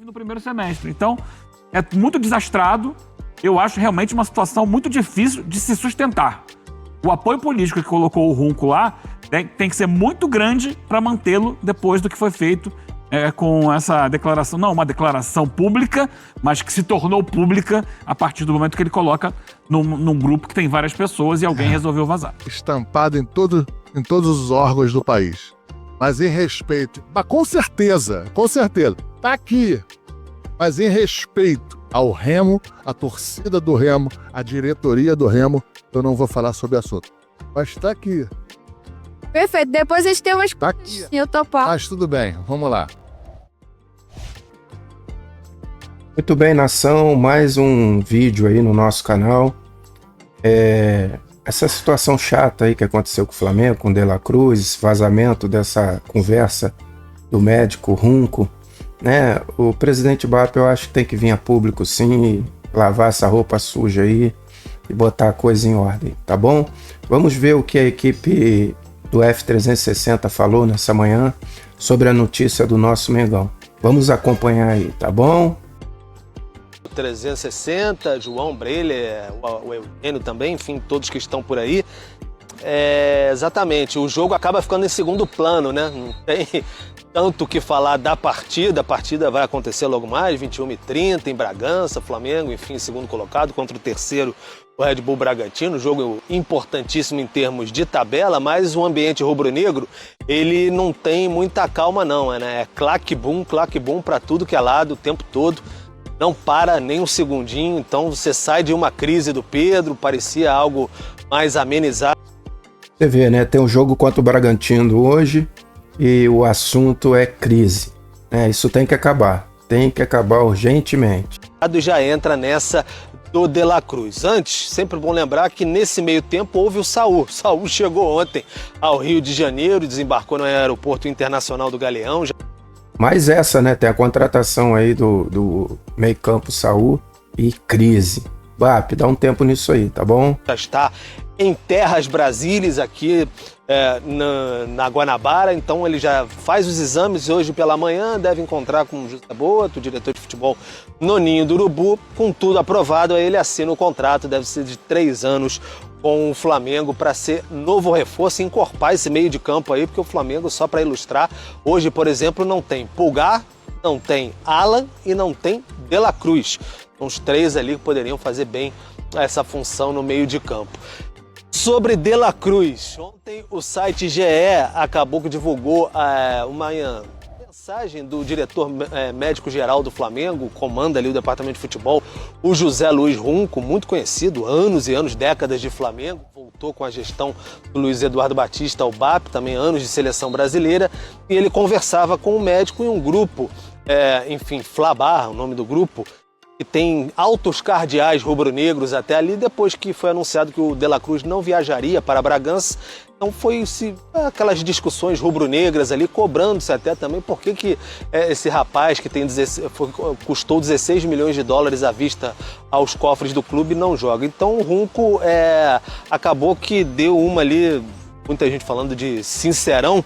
no primeiro semestre. Então, é muito desastrado. Eu acho realmente uma situação muito difícil de se sustentar. O apoio político que colocou o Runco lá tem que ser muito grande para mantê-lo depois do que foi feito com essa declaração. Não uma declaração pública, mas que se tornou pública a partir do momento que ele coloca num grupo que tem várias pessoas e alguém resolveu vazar. Estampado em todos os órgãos do país. Mas em respeito... Mas com certeza, tá aqui. Mas em respeito ao Remo, à torcida do Remo, à diretoria do Remo, eu não vou falar sobre o assunto. Mas tá aqui. Perfeito. Depois a gente tem umas... Tá aqui. Eu topar. Mas tudo bem, vamos lá. Muito bem, nação, mais um vídeo aí no nosso canal. Essa situação chata aí que aconteceu com o Flamengo, com o De La Cruz, esse vazamento dessa conversa do médico Runco, né? O presidente BAP, eu acho que tem que vir a público sim, lavar essa roupa suja aí e botar a coisa em ordem, tá bom? Vamos ver o que a equipe do F360 falou nessa manhã sobre a notícia do nosso Mengão. Vamos acompanhar aí, tá bom? 360, João Breler, o Eugênio também, enfim, todos que estão por aí. Exatamente, o jogo acaba ficando em segundo plano, né? Não tem tanto o que falar da partida. A partida vai acontecer logo mais, 21h30, em Bragança, Flamengo, enfim, segundo colocado, contra o terceiro, o Red Bull Bragantino. Jogo importantíssimo em termos de tabela, mas o ambiente rubro-negro, ele não tem muita calma não, né? É claque-bum para tudo que é lado o tempo todo. Não para nem um segundinho, então você sai de uma crise do Pedro, parecia algo mais amenizado. Você vê, né? Tem um jogo contra o Bragantino hoje e o assunto é crise. Isso tem que acabar urgentemente. Já entra nessa do De La Cruz. Antes, sempre bom lembrar que nesse meio tempo houve o Saul. Saul chegou ontem ao Rio de Janeiro, desembarcou no Aeroporto Internacional do Galeão. Mas essa, né, tem a contratação aí do meio campo Saul e crise. BAP, dá um tempo nisso aí, tá bom? Já está em Terras Brasílias, aqui na Guanabara, então ele já faz os exames hoje pela manhã, deve encontrar com o José Boto, o diretor de futebol no Ninho do Urubu, com tudo aprovado, aí ele assina o contrato, deve ser de 3 anos com o Flamengo para ser novo reforço e encorpar esse meio de campo aí, porque o Flamengo, só para ilustrar, hoje, por exemplo, não tem Pulgar, não tem Alan e não tem De La Cruz. São os 3 ali que poderiam fazer bem essa função no meio de campo. Sobre De La Cruz, ontem o site GE acabou que divulgou uma mensagem do diretor médico-geral do Flamengo, comanda ali o departamento de futebol, o José Luiz Runco, muito conhecido, anos e anos, décadas de Flamengo, voltou com a gestão do Luiz Eduardo Batista, o BAP, também anos de seleção brasileira, e ele conversava com o médico em um grupo, enfim, Flabar, o nome do grupo, que tem altos cardeais rubro-negros até ali, depois que foi anunciado que o De La Cruz não viajaria para Bragança. Então foi aquelas discussões rubro-negras ali, cobrando-se até também por que esse rapaz que custou 16 milhões de dólares à vista aos cofres do clube não joga. Então o Runco acabou que deu uma ali, muita gente falando de sincerão,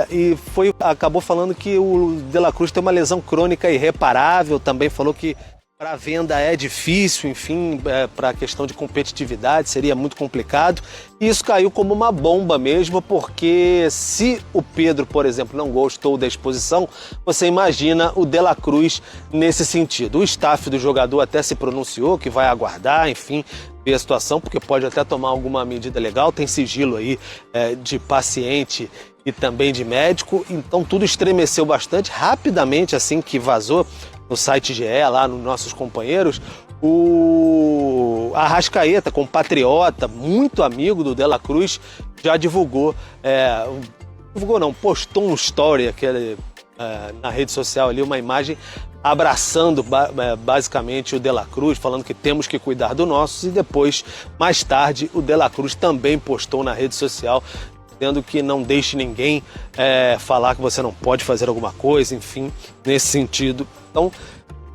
e acabou falando que o De La Cruz tem uma lesão crônica irreparável, também falou que para a venda é difícil, enfim, para a questão de competitividade seria muito complicado. E isso caiu como uma bomba mesmo, porque se o Pedro, por exemplo, não gostou da exposição, você imagina o De La Cruz nesse sentido. O staff do jogador até se pronunciou que vai aguardar, enfim, ver a situação, porque pode até tomar alguma medida legal, tem sigilo aí de paciente e também de médico, então tudo estremeceu bastante rapidamente assim que vazou no site GE, lá nos nossos companheiros, o Arrascaeta, compatriota, muito amigo do De La Cruz, já postou um story na rede social ali, uma imagem abraçando basicamente o De La Cruz, falando que temos que cuidar do nossos, e depois, mais tarde, o De La Cruz também postou na rede social dizendo que não deixe ninguém falar que você não pode fazer alguma coisa, enfim, nesse sentido. Então,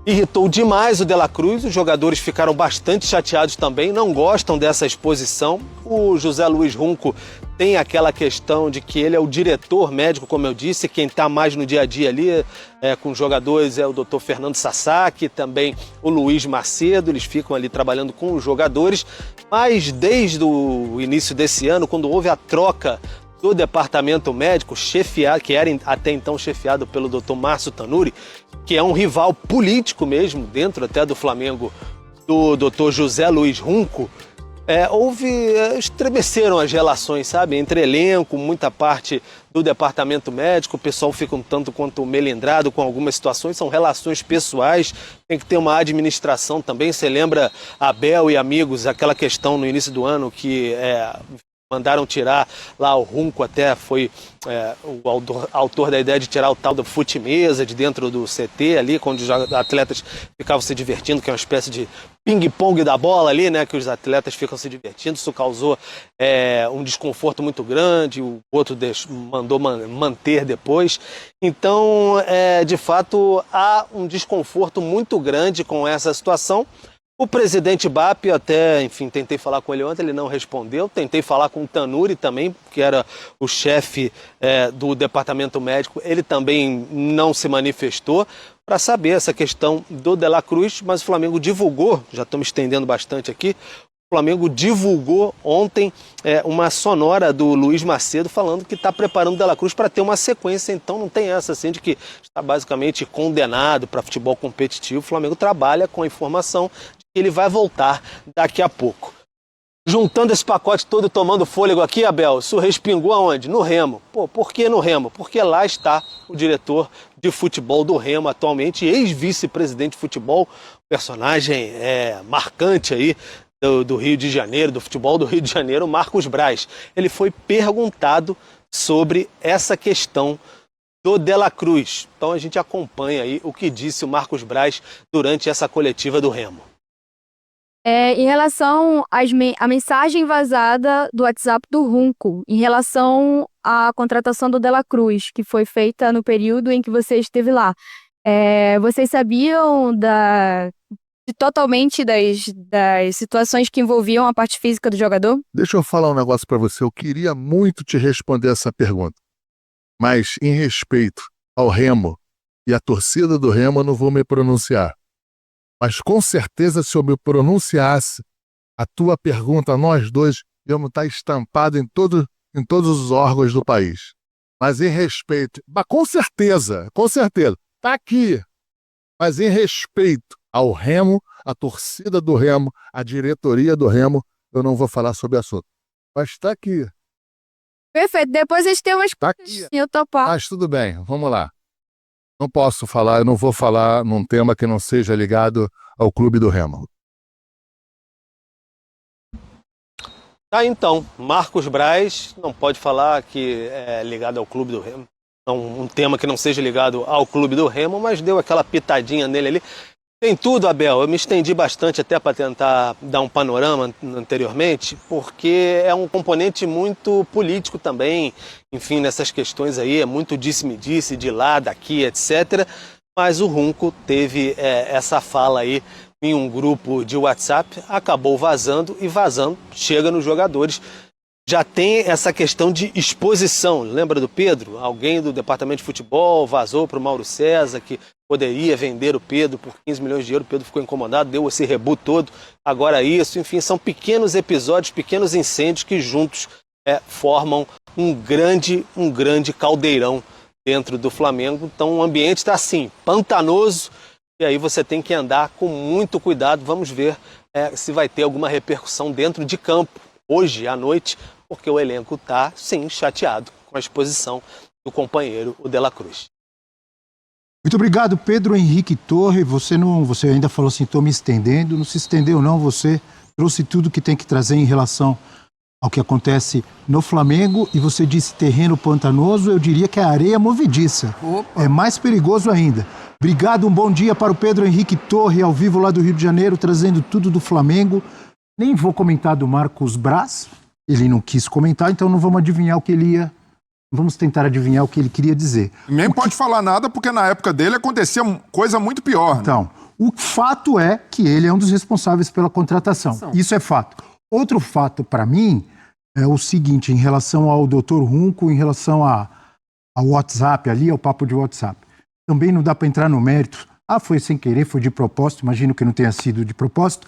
irritou demais o De La Cruz, os jogadores ficaram bastante chateados também, não gostam dessa exposição. O José Luiz Runco tem aquela questão de que ele é o diretor médico, como eu disse, quem está mais no dia a dia ali com os jogadores é o Dr. Fernando Sasaki, também o Luiz Macedo, eles ficam ali trabalhando com os jogadores, mas desde o início desse ano, quando houve a troca do departamento médico, chefiado, que era até então chefiado pelo Dr. Márcio Tanuri, que é um rival político mesmo, dentro até do Flamengo, do Dr. José Luiz Runco, estremeceram as relações, sabe, entre elenco, muita parte do departamento médico, o pessoal fica um tanto quanto melindrado com algumas situações, são relações pessoais, tem que ter uma administração também. Você lembra, Abel e amigos, aquela questão no início do ano que mandaram tirar lá o Runco, até foi o autor da ideia de tirar o tal do fute-mesa de dentro do CT ali, onde os atletas ficavam se divertindo, que é uma espécie de ping-pong da bola ali, né, que os atletas ficam se divertindo. Isso causou um desconforto muito grande, o outro mandou manter depois. Então, de fato, há um desconforto muito grande com essa situação. O presidente BAP, até, enfim, tentei falar com ele ontem, ele não respondeu. Tentei falar com o Tanuri também, que era o chefe do departamento médico, ele também não se manifestou para saber essa questão do De La Cruz, mas o Flamengo divulgou, já estou me estendendo bastante aqui, o Flamengo divulgou ontem uma sonora do Luiz Macedo falando que está preparando o De La Cruz para ter uma sequência, então não tem essa assim de que está basicamente condenado para futebol competitivo. O Flamengo trabalha com a informação ele vai voltar daqui a pouco. Juntando esse pacote todo, tomando fôlego aqui, Abel, isso respingou aonde? No Remo. Pô, por que no Remo? Porque lá está o diretor de futebol do Remo atualmente, ex-vice-presidente de futebol, personagem marcante aí do Rio de Janeiro, do futebol do Rio de Janeiro, Marcos Braz. Ele foi perguntado sobre essa questão do De La Cruz. Então a gente acompanha aí o que disse o Marcos Braz durante essa coletiva do Remo. Em relação à mensagem vazada do WhatsApp do Runco, em relação à contratação do De La Cruz, que foi feita no período em que você esteve lá, vocês sabiam totalmente das situações que envolviam a parte física do jogador? Deixa eu falar um negócio para você. Eu queria muito te responder essa pergunta, mas em respeito ao Remo e à torcida do Remo, eu não vou me pronunciar. Mas com certeza, se eu me pronunciasse, a tua pergunta, nós dois, íamos estar estampado em todos os órgãos do país. Mas em respeito, com certeza, está aqui. Mas em respeito ao Remo, a torcida do Remo, a diretoria do Remo, eu não vou falar sobre o assunto. Mas está aqui. Perfeito, depois a gente tem umas coisas eu topar. Mas tudo bem, vamos lá. Não posso falar, eu não vou falar num tema que não seja ligado ao clube do Remo. Tá, então, Marcos Braz não pode falar que é ligado ao clube do Remo. Um tema que não seja ligado ao clube do Remo, mas deu aquela pitadinha nele ali. Tem tudo, Abel. Eu me estendi bastante até para tentar dar um panorama anteriormente, porque é um componente muito político também, enfim, nessas questões aí, é muito disse-me-disse, de lá, daqui, etc. Mas o Runco teve essa fala aí em um grupo de WhatsApp, acabou vazando e vazando, chega nos jogadores. Já tem essa questão de exposição. Lembra do Pedro? Alguém do departamento de futebol vazou para o Mauro César que poderia vender o Pedro por 15 milhões de euros. O Pedro ficou incomodado, deu esse rebu todo. Agora isso, enfim, são pequenos episódios, pequenos incêndios que juntos formam um grande caldeirão dentro do Flamengo. Então o ambiente está assim, pantanoso, e aí você tem que andar com muito cuidado. Vamos ver se vai ter alguma repercussão dentro de campo hoje à noite, porque o elenco está, sim, chateado com a exposição do companheiro, o De La Cruz. Muito obrigado, Pedro Henrique Torre. Você ainda falou assim, estou me estendendo. Não se estendeu, não. Você trouxe tudo que tem que trazer em relação ao que acontece no Flamengo. E você disse terreno pantanoso, eu diria que é areia movediça. Opa. É mais perigoso ainda. Obrigado, um bom dia para o Pedro Henrique Torre, ao vivo lá do Rio de Janeiro, trazendo tudo do Flamengo. Nem vou comentar do Marcos Braz, ele não quis comentar, então não vamos adivinhar o que ele ia... Vamos tentar adivinhar o que ele queria dizer. Nem pode falar nada, porque na época dele acontecia coisa muito pior. Então, né? O fato é que ele é um dos responsáveis pela contratação. Isso é fato. Outro fato, para mim, é o seguinte, em relação ao Dr. Runco, em relação ao WhatsApp ali, ao papo de WhatsApp. Também não dá para entrar no mérito. Foi sem querer, foi de propósito, imagino que não tenha sido de propósito.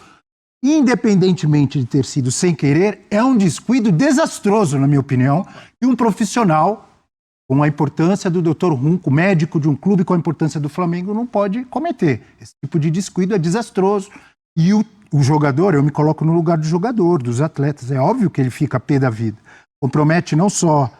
Independentemente de ter sido sem querer, é um descuido desastroso, na minha opinião, e um profissional com a importância do Dr. Runco, médico de um clube com a importância do Flamengo, não pode cometer. Esse tipo de descuido é desastroso. E o jogador, eu me coloco no lugar do jogador, dos atletas, é óbvio que ele fica a pé da vida. Compromete não só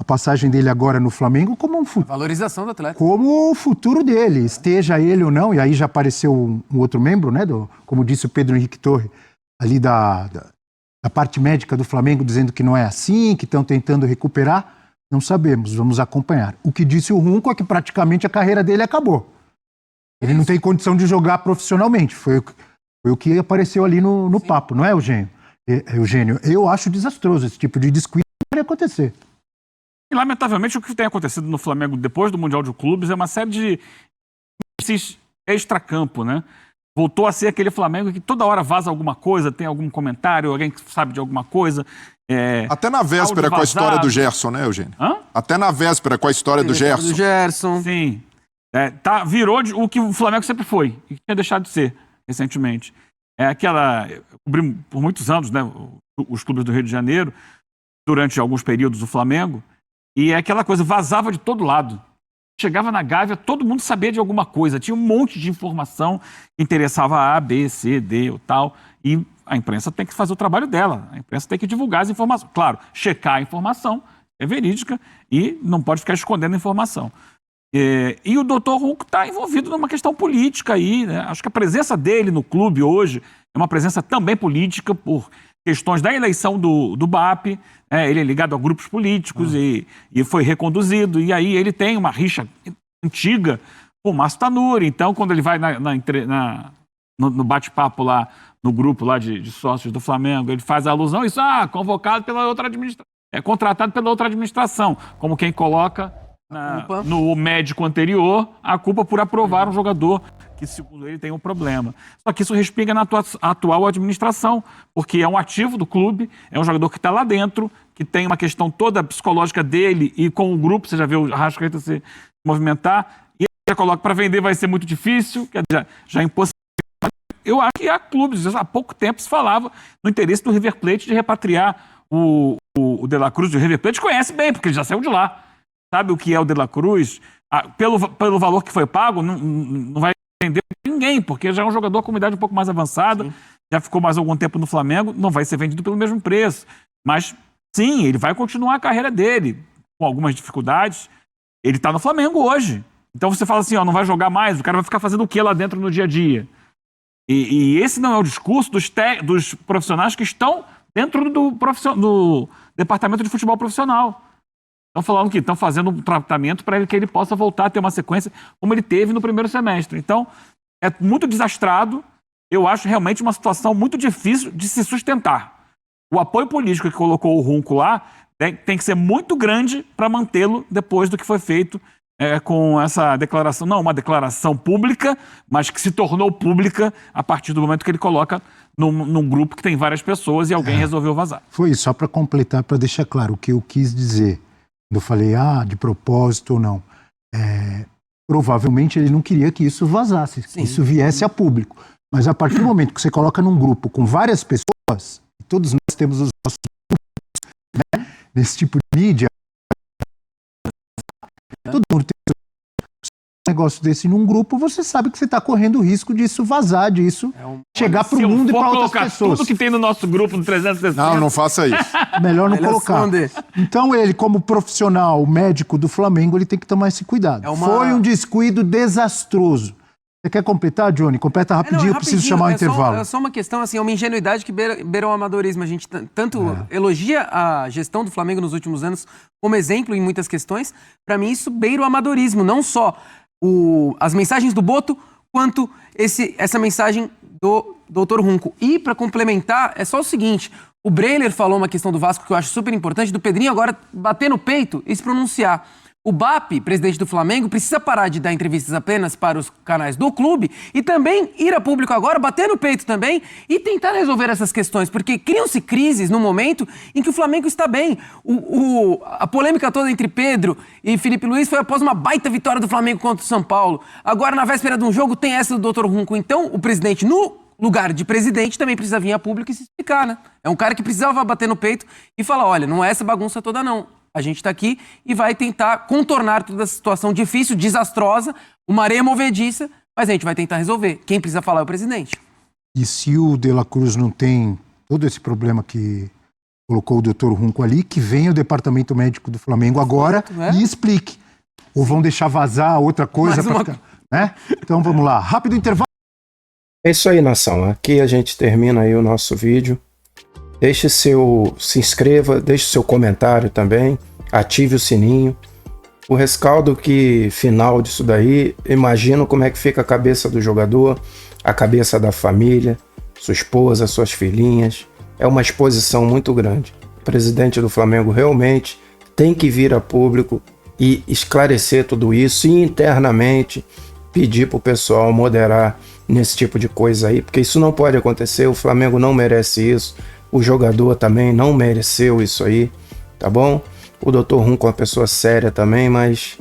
a passagem dele agora no Flamengo, como um futuro. Valorização do atleta. Como o futuro dele, esteja ele ou não, e aí já apareceu um outro membro, né, como disse o Pedro Henrique Torre, ali da parte médica do Flamengo, dizendo que não é assim, que estão tentando recuperar. Não sabemos, vamos acompanhar. O que disse o Runco é que praticamente a carreira dele acabou. Ele não tem condição de jogar profissionalmente. Foi o que apareceu ali no papo, não é, Eugênio? Eugênio, eu acho desastroso esse tipo de descuido que pode acontecer. E, lamentavelmente, o que tem acontecido no Flamengo depois do Mundial de Clubes é uma série de extracampo, né? Voltou a ser aquele Flamengo que toda hora vaza alguma coisa, tem algum comentário, alguém que sabe de alguma coisa. Até na véspera com a história do Gerson, né, Eugênio? Até na véspera com a história do Gerson. Sim. Virou o que o Flamengo sempre foi, e tinha deixado de ser recentemente. Eu cobri por muitos anos, né, os clubes do Rio de Janeiro, durante alguns períodos do Flamengo, e aquela coisa vazava de todo lado. Chegava na Gávea, todo mundo sabia de alguma coisa, tinha um monte de informação que interessava A, B, C, D ou tal, e a imprensa tem que fazer o trabalho dela, a imprensa tem que divulgar as informações. Claro, checar a informação, é verídica, e não pode ficar escondendo a informação. E o Dr. Runco está envolvido numa questão política aí, né? Acho que a presença dele no clube hoje é uma presença também política por questões da eleição do BAP, ele é ligado a grupos políticos e foi reconduzido, e aí ele tem uma rixa antiga com o Márcio Tanuri. Então, quando ele vai no bate-papo lá, no grupo lá de sócios do Flamengo, ele faz a alusão a isso, convocado pela outra administração, contratado pela outra administração, como quem coloca no médico anterior a culpa por aprovar um jogador que, segundo ele, tem um problema. Só que isso respinga na atual administração, porque é um ativo do clube, é um jogador que está lá dentro, que tem uma questão toda psicológica dele e com o grupo, você já viu o Arrascaeta se movimentar, e ele já coloca para vender vai ser muito difícil, já impossibilita. Eu acho que há clubes, há pouco tempo se falava no interesse do River Plate de repatriar o De La Cruz. O River Plate conhece bem, porque ele já saiu de lá. Sabe o que é o De La Cruz? Pelo valor que foi pago, não vai vender ninguém, porque já é um jogador com uma idade um pouco mais avançada, já ficou mais algum tempo no Flamengo, não vai ser vendido pelo mesmo preço. Mas, sim, ele vai continuar a carreira dele, com algumas dificuldades. Ele está no Flamengo hoje. Então você fala assim, não vai jogar mais, o cara vai ficar fazendo o que lá dentro no dia a dia? E esse não é o discurso dos profissionais que estão dentro do departamento de futebol profissional. Estão falando que estão fazendo um tratamento para que ele possa voltar a ter uma sequência como ele teve no primeiro semestre. Então, é muito desastrado. Eu acho realmente uma situação muito difícil de se sustentar. O apoio político que colocou o Runco lá tem que ser muito grande para mantê-lo depois do que foi feito com essa declaração. Não uma declaração pública, mas que se tornou pública a partir do momento que ele coloca num grupo que tem várias pessoas e alguém resolveu vazar. Foi isso, só para completar, para deixar claro o que eu quis dizer. Eu falei, de propósito ou não. Provavelmente ele não queria que isso vazasse, que isso viesse a público. Mas a partir do momento que você coloca num grupo com várias pessoas, todos nós temos os nossos grupos, né? Nesse tipo de mídia, todo mundo tem um negócio desse num grupo, você sabe que você está correndo o risco disso vazar, disso chegar para o mundo e para outras pessoas. Tudo que tem no nosso grupo no 360. Não faça isso. Melhor não colocar. Então ele, como profissional médico do Flamengo, ele tem que tomar esse cuidado. Foi um descuido desastroso. Você quer completar, Johnny? Completa rapidinho, eu preciso chamar o intervalo. É só uma questão, assim, é uma ingenuidade que beira o amadorismo. A gente tanto elogia a gestão do Flamengo nos últimos anos como exemplo em muitas questões. Para mim, isso beira o amadorismo. Não só as mensagens do Boto, quanto essa mensagem do Dr. Runco. E, para complementar, é só o seguinte, o Breiler falou uma questão do Vasco que eu acho super importante, do Pedrinho agora bater no peito e se pronunciar. O BAP, presidente do Flamengo, precisa parar de dar entrevistas apenas para os canais do clube e também ir a público agora, bater no peito também e tentar resolver essas questões, porque criam-se crises no momento em que o Flamengo está bem. A polêmica toda entre Pedro e Felipe Luiz foi após uma baita vitória do Flamengo contra o São Paulo. Agora, na véspera de um jogo, tem essa do Dr. Runco. Então, o presidente, no lugar de presidente, também precisa vir a público e se explicar, né? É um cara que precisava bater no peito e falar, olha, não é essa bagunça toda não. A gente está aqui e vai tentar contornar toda essa situação difícil, desastrosa, uma areia movediça, mas a gente vai tentar resolver. Quem precisa falar é o presidente. E se o De La Cruz não tem todo esse problema que colocou o Dr. Runco ali, que venha o departamento médico do Flamengo agora e explique. Ou vão deixar vazar outra coisa, né? Então vamos lá, rápido intervalo. É isso aí, nação. Aqui a gente termina aí o nosso vídeo. Se inscreva, deixe seu comentário também, ative o sininho. O rescaldo final disso daí, imagino como é que fica a cabeça do jogador, a cabeça da família, sua esposa, suas filhinhas. É uma exposição muito grande. O presidente do Flamengo realmente tem que vir a público e esclarecer tudo isso e internamente pedir para o pessoal moderar nesse tipo de coisa aí, porque isso não pode acontecer, o Flamengo não merece isso. O jogador também não mereceu isso aí, tá bom? O Dr. Runco é uma pessoa séria também, mas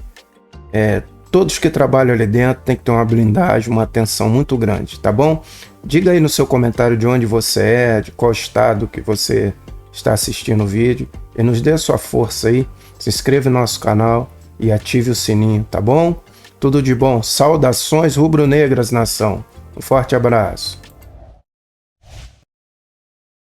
todos que trabalham ali dentro tem que ter uma blindagem, uma atenção muito grande, tá bom? Diga aí no seu comentário de onde você é, de qual estado que você está assistindo o vídeo e nos dê a sua força aí, se inscreva no nosso canal e ative o sininho, tá bom? Tudo de bom, saudações rubro-negras, nação. Um forte abraço.